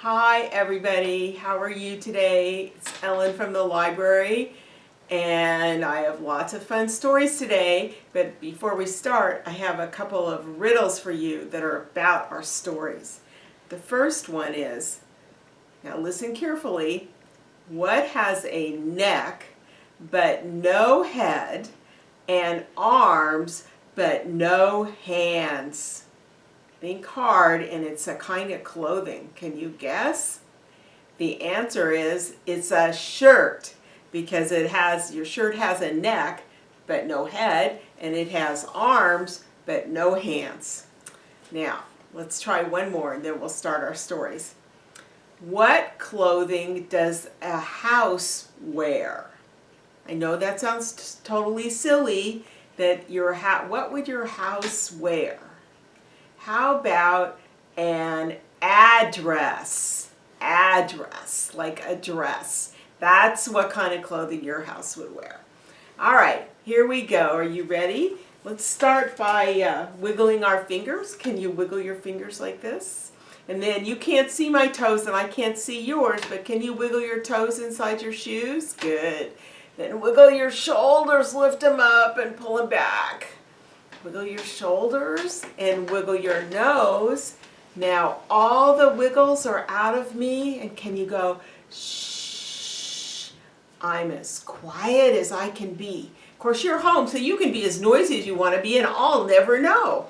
Hi everybody, how are you today? It's Ellen from the library and I have lots of fun stories today, but before we start I have a couple of riddles for you that are about our stories. The first one is, now listen carefully, what has a neck but no head and arms but no hands? Think hard, and it's a kind of clothing. Can you guess? The answer is it's a shirt, because your shirt has a neck but no head, and it has arms but no hands. Now, let's try one more and then we'll start our stories. What clothing does a house wear? I know that sounds totally silly, that what would your house wear? How about an address? Address, like a dress. That's what kind of clothing your house would wear. All right, here we go. Are you ready? Let's start by wiggling our fingers. Can you wiggle your fingers like this? And then you can't see my toes and I can't see yours, but can you wiggle your toes inside your shoes? Good. Then wiggle your shoulders, lift them up and pull them back. Wiggle your shoulders and wiggle your nose. Now all the wiggles are out of me, and can you go, shh, I'm as quiet as I can be. Of course you're home, so you can be as noisy as you want to be and I'll never know.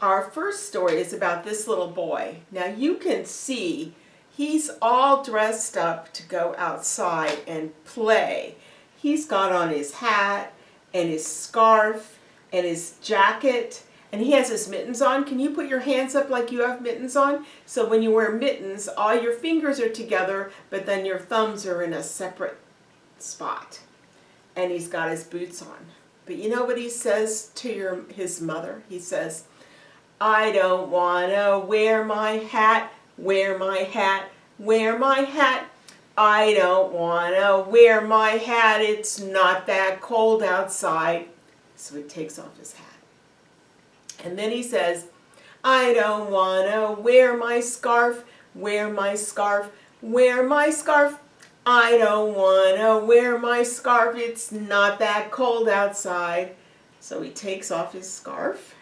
Our first story is about this little boy. Now you can see he's all dressed up to go outside and play. He's got on his hat and his scarf and his jacket, and he has his mittens on. Can you put your hands up like you have mittens on? So when you wear mittens, all your fingers are together, but then your thumbs are in a separate spot. And he's got his boots on. But you know what he says to his mother? He says, I don't want to wear my hat, wear my hat, wear my hat. I don't want to wear my hat, it's not that cold outside. So he takes off his hat. And then he says, I don't want to wear my scarf, wear my scarf, wear my scarf. I don't want to wear my scarf, it's not that cold outside. So he takes off his scarf.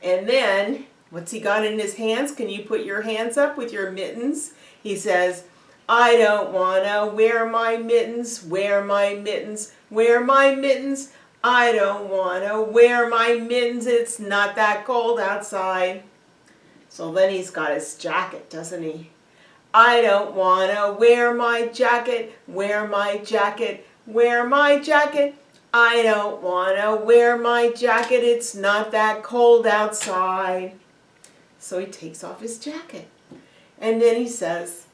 And then, what's he got in his hands? Can you put your hands up with your mittens? He says, I don't want to wear my mittens, wear my mittens, wear my mittens. I don't want to wear my mittens, it's not that cold outside. So then he's got his jacket, doesn't he? I don't want to wear my jacket, wear my jacket, wear my jacket. I don't want to wear my jacket, it's not that cold outside. So he takes off his jacket. And then he says,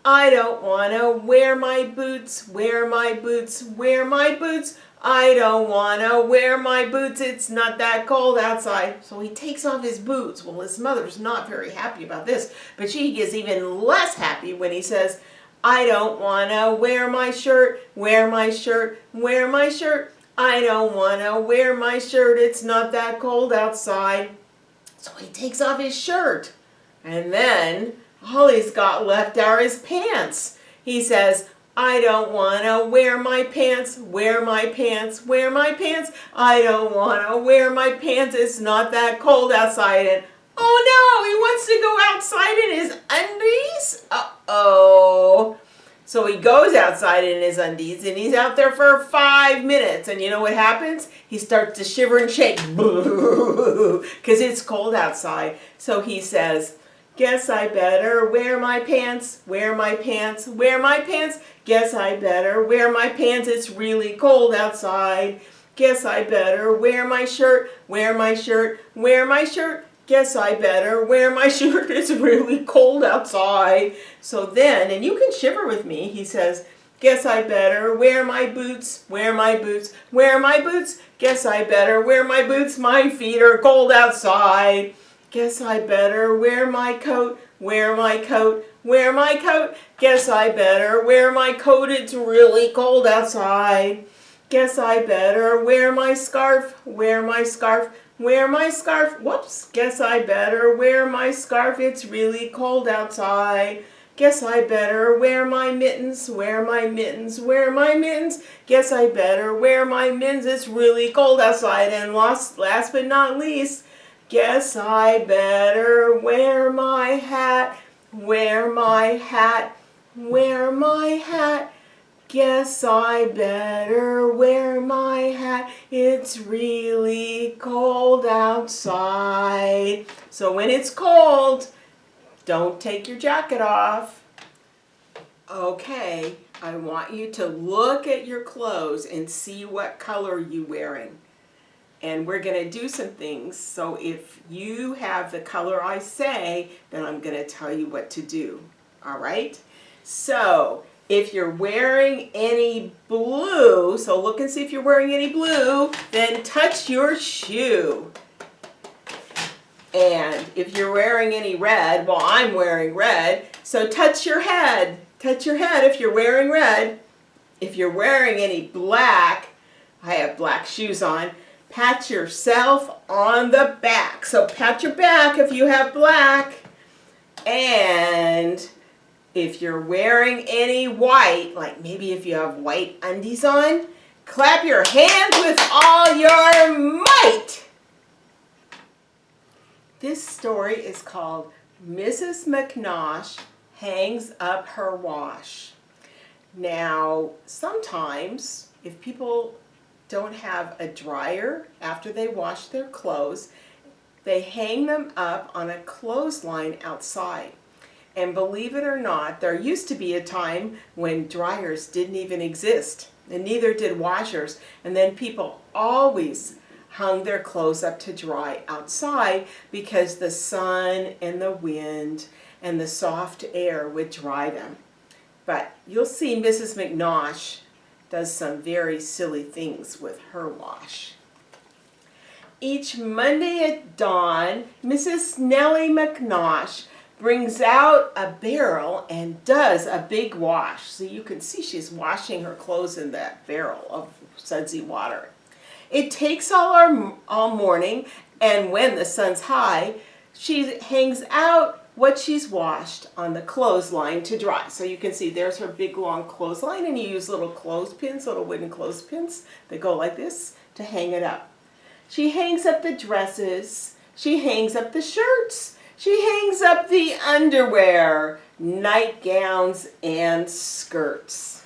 I don't want to wear my boots, wear my boots, wear my boots. I don't want to wear my boots, it's not that cold outside. So he takes off his boots. Well, his mother's not very happy about this, but she gets even less happy when he says, I don't want to wear my shirt, wear my shirt, wear my shirt. I don't want to wear my shirt, it's not that cold outside. So he takes off his shirt, and then all he's got left are his pants. He says, I don't want to wear my pants, wear my pants, wear my pants. I don't want to wear my pants, it's not that cold outside. And oh no, he wants to go outside in his undies? Uh-oh. So he goes outside in his undies and he's out there for 5 minutes. And you know what happens? He starts to shiver and shake because it's cold outside. So he says, guess I better wear my pants, wear my pants, wear my pants. Guess I better wear my pants, it's really cold outside. Guess I better wear my shirt, wear my shirt, wear my shirt. Guess I better wear my shirt, it's really cold outside. So then, and you can shiver with me, he says, guess I better wear my boots, wear my boots, wear my boots. Guess I better wear my boots, my feet are cold outside. Guess I better wear my coat, wear my coat, wear my coat. Guess I better wear my coat, it's really cold outside. Guess I better wear my scarf, wear my scarf, Wear my scarf. Whoops, guess I better wear my scarf. It's really cold outside. Guess I better wear my mittens, wear my mittens, wear my mittens. Guess I better wear my mittens. It's really cold outside. And last but not least, guess I better wear my hat, wear my hat, wear my hat. Guess I better wear my hat. It's really cold outside. So when it's cold, don't take your jacket off. Okay, I want you to look at your clothes and see what color you're wearing. And we're going to do some things. So if you have the color I say, then I'm going to tell you what to do. All right? So if you're wearing any blue, so look and see if you're wearing any blue, then touch your shoe. And if you're wearing any red, well, I'm wearing red, so touch your head. Touch your head if you're wearing red. If you're wearing any black, I have black shoes on, pat yourself on the back. So pat your back if you have black. And if you're wearing any white, like maybe if you have white undies on, clap your hands with all your might. This story is called Mrs. Mcnaught Hangs Up Her Wash. Now, sometimes if people don't have a dryer after they wash their clothes, they hang them up on a clothesline outside. And believe it or not, there used to be a time when dryers didn't even exist, and neither did washers. And then people always hung their clothes up to dry outside because the sun and the wind and the soft air would dry them. But you'll see Mrs. Mcnaught does some very silly things with her wash. Each Monday at dawn, Mrs. Nellie Mcnaught brings out a barrel and does a big wash. So you can see she's washing her clothes in that barrel of sudsy water. It takes all morning, and when the sun's high, she hangs out what she's washed on the clothesline to dry. So you can see there's her big long clothesline, and you use little clothespins, little wooden clothespins that go like this to hang it up. She hangs up the dresses, she hangs up the shirts, she hangs up the underwear, nightgowns, and skirts.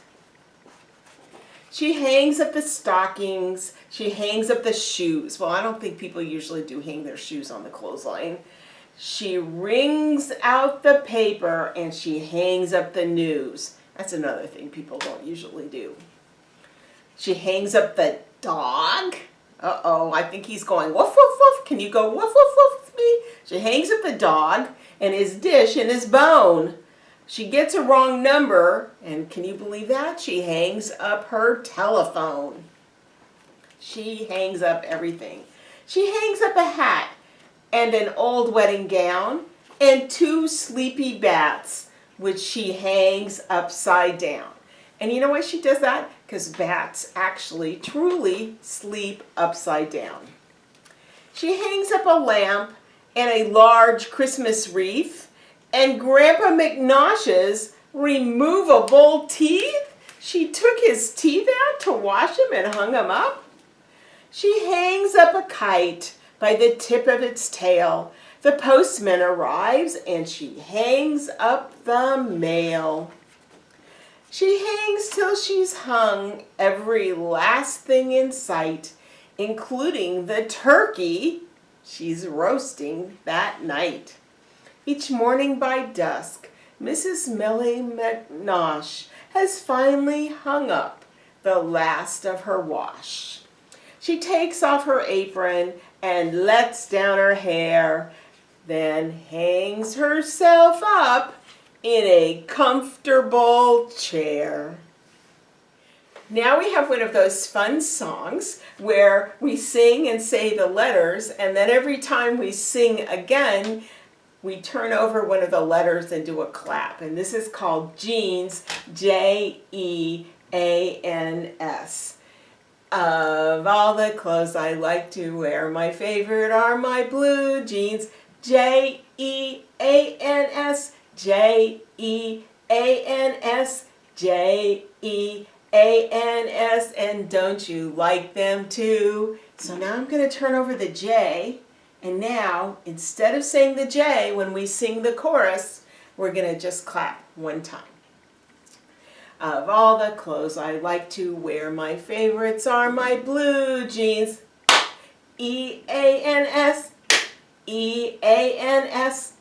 She hangs up the stockings, she hangs up the shoes. Well, I don't think people usually do hang their shoes on the clothesline. She wrings out the paper and she hangs up the news. That's another thing people don't usually do. She hangs up the dog. Uh-oh, I think he's going woof, woof, woof. Can you go woof, woof, woof with me? She hangs up the dog and his dish and his bone. She gets a wrong number, and can you believe that? She hangs up her telephone. She hangs up everything. She hangs up a hat and an old wedding gown and 2 sleepy bats, which she hangs upside down. And you know why she does that? Because bats actually truly sleep upside down. She hangs up a lamp and a large Christmas wreath and Grandpa Mcnaugh's removable teeth. She took his teeth out to wash them and hung them up. She hangs up a kite by the tip of its tail. The postman arrives and she hangs up the mail. She hangs till she's hung every last thing in sight, including the turkey she's roasting that night. Each morning by dusk, Mrs. Nellie Mcnaught has finally hung up the last of her wash. She takes off her apron and lets down her hair, then hangs herself up in a comfortable chair. Now we have one of those fun songs where we sing and say the letters, and then every time we sing again, we turn over one of the letters and do a clap. And this is called Jeans, Jeans. Of all the clothes I like to wear, my favorite are my blue jeans. Jeans, Jeans, Jeans, and don't you like them too? So now I'm going to turn over the J, and now instead of saying the J when we sing the chorus, we're going to just clap one time. Of all the clothes I like to wear, my favorites are my blue jeans. Eans, Eans,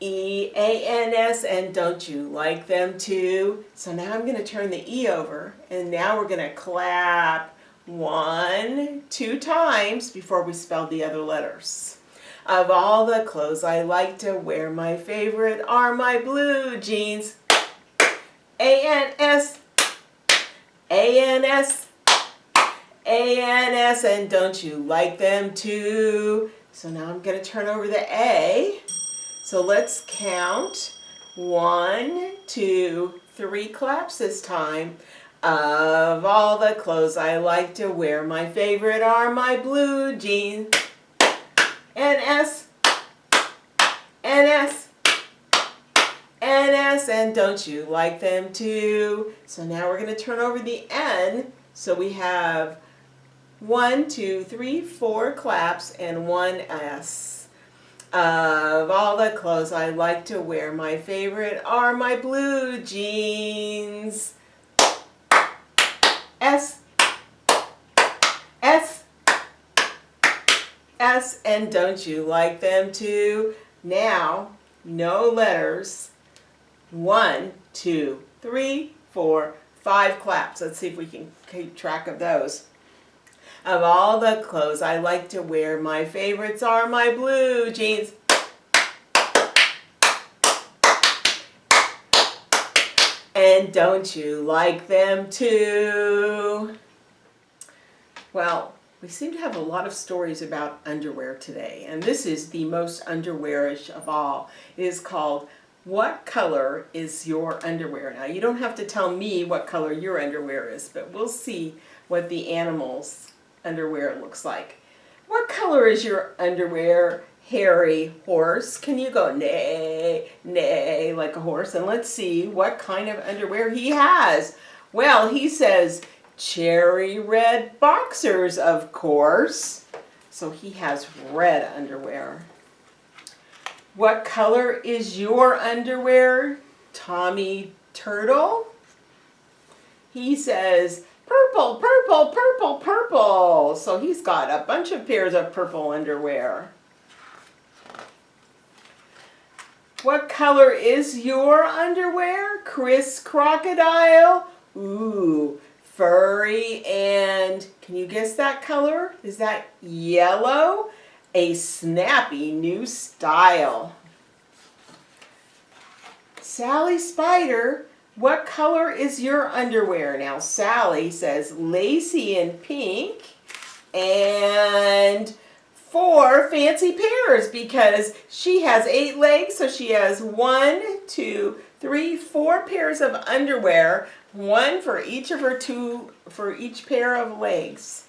Eans, and don't you like them too? So now I'm going to turn the E over, and now we're going to clap 1, 2 times before we spell the other letters. Of all the clothes I like to wear, my favorite are my blue jeans. Ans, Ans, Ans, and don't you like them too? So now I'm going to turn over the A. So let's count 1, 2, 3 claps this time. Of all the clothes I like to wear, my favorite are my blue jeans. NS, NS, NS, and don't you like them too? So now we're going to turn over the N. So we have 1, 2, 3, 4 claps and 1 S. Of all the clothes I like to wear, my favorite are my blue jeans. S, S, S, and don't you like them too? Now, no letters. 1, 2, 3, 4, 5 claps. Let's see if we can keep track of those. Of all the clothes I like to wear, my favorites are my blue jeans. And don't you like them too? Well, we seem to have a lot of stories about underwear today, and this is the most underwearish of all. It is called What Color is Your Underwear? Now, you don't have to tell me what color your underwear is, but we'll see what the animal's underwear looks like. What color is your underwear, hairy horse? Can you go neigh, neigh like a horse? And let's see what kind of underwear he has. Well, he says cherry red boxers, of course. So he has red underwear. What color is your underwear, Tommy Turtle? He says purple, purple, purple, purple. So he's got a bunch of pairs of purple underwear. What color is your underwear, Chris Crocodile? Ooh, furry, and can you guess that color? Is that yellow? A snappy new style. Sally Spider, what color is your underwear? Now Sally says lacy and pink and 4 fancy pairs because she has 8 legs, so she has 1, 2, 3, 4 pairs of underwear, 1 for each of her 2 for each pair of legs.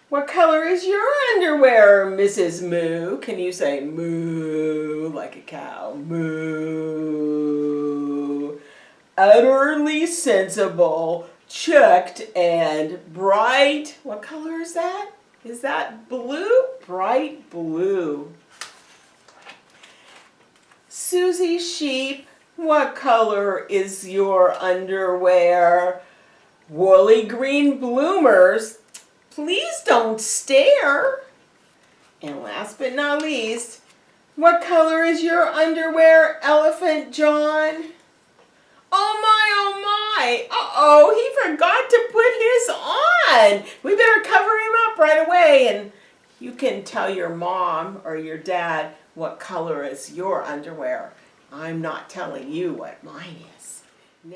What color is your underwear, Mrs. Moo? Can you say moo like a cow? Moo. Utterly sensible, checked, and bright. What color is that? Is that blue? Bright blue. Susie Sheep, what color is your underwear? Woolly green bloomers. Please don't stare. And last but not least, what color is your underwear, Elephant John? Oh my, oh my. Uh-oh, he forgot to put his on. We better cover him up right away. And you can tell your mom or your dad what color is your underwear. I'm not telling you what mine is.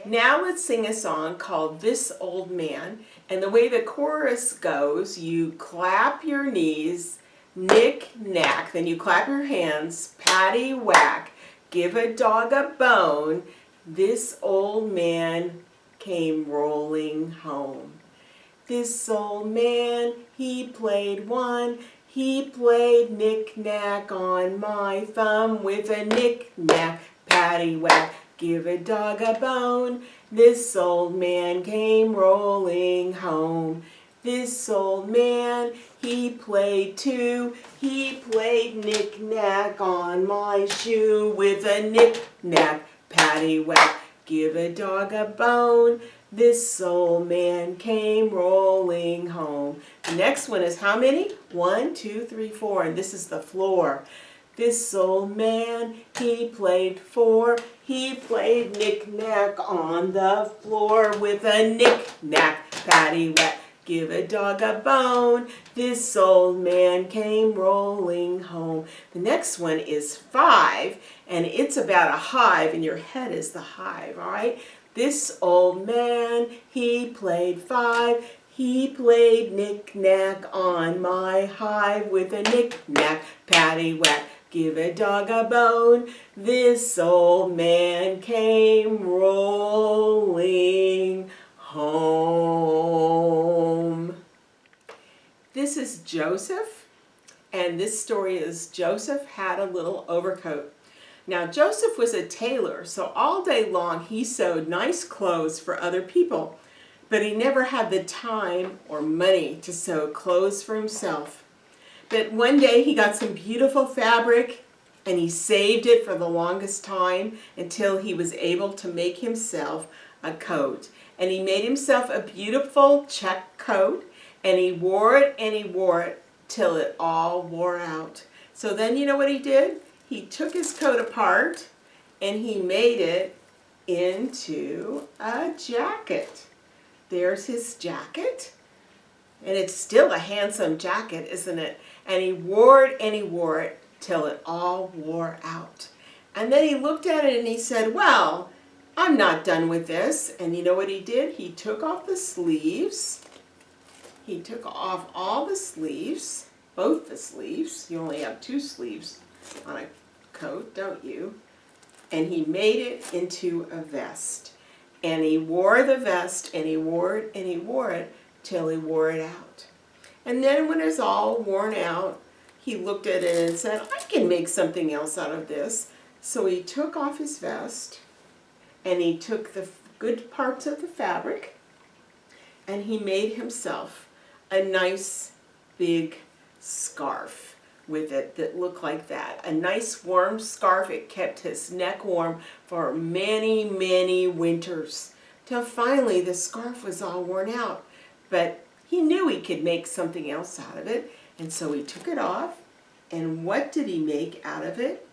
Now let's sing a song called This Old Man. And the way the chorus goes, you clap your knees, knick-knack, then you clap your hands, patty-whack, give a dog a bone. This old man came rolling home. This old man, he played one. He played knick-knack on my thumb with a knick-knack, paddywhack, give a dog a bone. This old man came rolling home. This old man, he played two. He played knick-knack on my shoe with a knick-knack, paddywhack, give a dog a bone. This old man came rolling home. The next one is how many? 1, 2, 3, 4, and this is the floor. This old man, he played four. He played knick-knack on the floor with a knick-knack, paddywhack, give a dog a bone. This old man came rolling home. The next one is 5, and it's about a hive, and your head is the hive, all right? This old man, he played 5. He played knick-knack on my hive with a knick-knack, paddywhack, give a dog a bone. This old man came rolling home. This is Joseph, and this story is Joseph Had a Little Overcoat. Now, Joseph was a tailor, so all day long he sewed nice clothes for other people, but he never had the time or money to sew clothes for himself. But one day he got some beautiful fabric, and he saved it for the longest time until he was able to make himself a coat. And he made himself a beautiful check coat, and he wore it and he wore it till it all wore out. So then you know what he did? He took his coat apart and he made it into a jacket. There's his jacket. And it's still a handsome jacket, isn't it? And he wore it and he wore it till it all wore out. And then he looked at it and he said, well, I'm not done with this. And you know what he did? He took off the sleeves. He took off all the sleeves, both the sleeves. You only have 2 sleeves on a coat, don't you? And he made it into a vest. And he wore the vest and he wore it and he wore it till he wore it out. And then when it's all worn out, he looked at it and said, I can make something else out of this. So he took off his vest and he took the good parts of the fabric and he made himself a nice big scarf with it that looked like that. A nice warm scarf. It kept his neck warm for many, many winters. Till finally the scarf was all worn out. But he knew he could make something else out of it. And so he took it off. And what did he make out of it?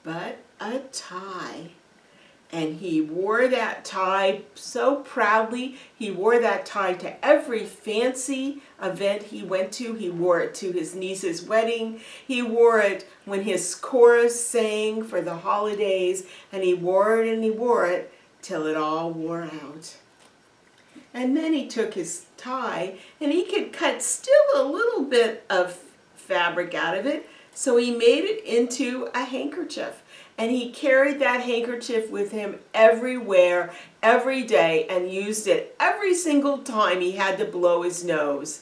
But a tie. And he wore that tie so proudly. He wore that tie to every fancy event he went to. He wore it to his niece's wedding. He wore it when his chorus sang for the holidays. And he wore it and he wore it till it all wore out. And then he took his tie and he could cut still a little bit of fabric out of it. So he made it into a handkerchief. And he carried that handkerchief with him everywhere, every day, and used it every single time he had to blow his nose.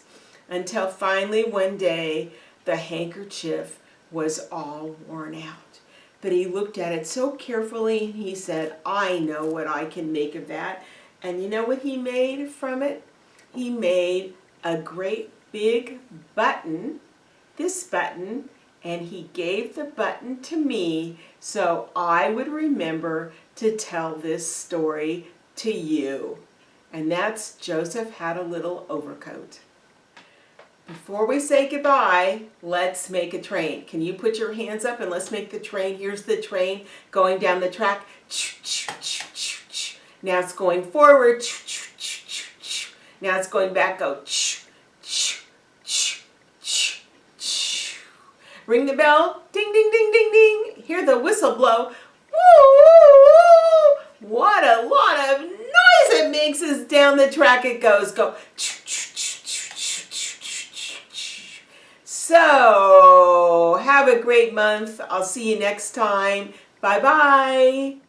Until finally one day, the handkerchief was all worn out. But he looked at it so carefully and he said, I know what I can make of that. And you know what he made from it? He made a great big button, this button, and he gave the button to me so I would remember to tell this story to you. And that's Joseph Had a Little Overcoat. Before we say goodbye, let's make a train. Can you put your hands up and let's make the train? Here's the train going down the track. Now it's going forward. Now it's going back. Go. Ring the bell, ding, ding, ding, ding, ding. Hear the whistle blow. Woo, woo, woo. What a lot of noise it makes as down the track it goes. Go. So, have a great month. I'll see you next time. Bye-bye.